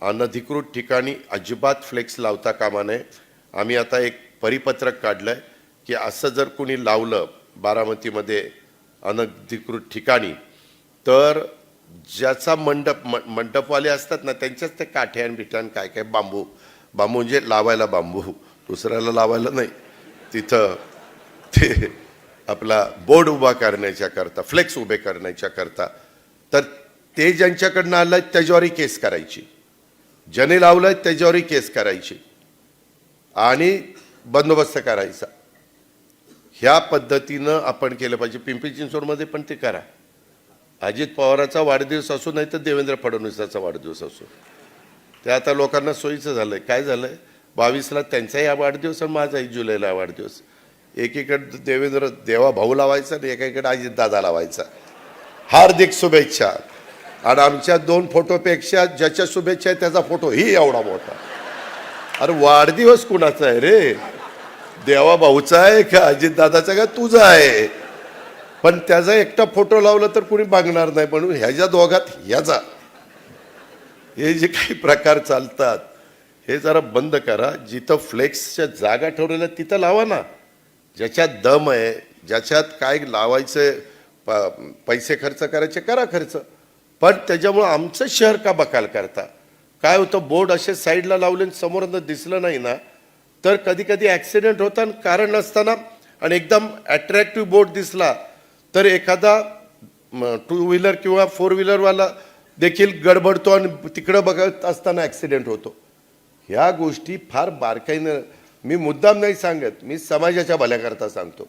अनधिकृत ठिकाणी अजिबात फ्लेक्स लावता कामा नये. आम्ही आता एक परिपत्रक काढलंय की असं जर कोणी लावलं बारामतीमध्ये अनधिकृत ठिकाणी तर ज्याचा मंडपवाले असतात ना त्यांच्याच ते काठ्यान बिठ्यान काय काय बांबू म्हणजे लावायला बांबू, दुसऱ्याला लावायला नाही, तिथं ते आपला बोर्ड उभा करण्याच्या करता, फ्लेक्स उभे करण्याच्या करता, तर ते ज्यांच्याकडनं आलं त्याच्यावरही केस करायची, ज्याने लावलं त्याच्यावरही केस करायची आणि बंदोबस्त करायचा. ह्या पद्धतीनं आपण केलं पाहिजे. पिंपरी चिंचवडमध्ये पण ते करा. अजित पवाराचा वाढदिवस असो नाही तर देवेंद्र फडणवीसाचा वाढदिवस असो, ते आता लोकांना सोयीचं झालंय. काय झालंय, 22ला त्यांचाही वाढदिवस आणि माझाही जुलैला वाढदिवस. एकीकडे देवेंद्र देवा भाऊ लावायचा आणि एकीकडे अजित दादा लावायचा. हार्दिक शुभेच्छा. आणि आमच्या 2 फोटोपेक्षा ज्याच्या शुभेच्छा आहे त्याचा फोटो ही एवढा मोठा. अरे वाढदिवस कुणाचा आहे रे, देवा भाऊचा आहे का अजित दादाचा का तुझा आहे? पण त्याचा एकटा फोटो लावला तर कुणी बघणार नाही, म्हणून ह्याच्या दोघात ह्याचा हे जे काही प्रकार चालतात हे जरा बंद करा. जिथं फ्लेक्सच्या जागा ठरवल्या तिथं लावा ना, ज्याच्यात दम आहे, ज्याच्यात काय लावायचं, पैसे खर्च करायचे करा खर्च, पण त्याच्यामुळं आमचं शहर का बकाल करता? काय होतं, बोर्ड असे साईडला लावले समोरनं दिसलं नाही ना तर कधी कधी ॲक्सिडेंट होतात कारण नसताना, आणि एकदम अट्रॅक्टिव्ह बोर्ड दिसला तर एखादा 2 व्हीलर किंवा 4 व्हीलरवाला देखील गडबडतो आणि तिकडं बघत असताना ॲक्सिडेंट होतो. ह्या गोष्टी फार बारकाईनं, मी मुद्दाम नाही सांगत, मी समाजाच्या भल्याकरता सांगतो.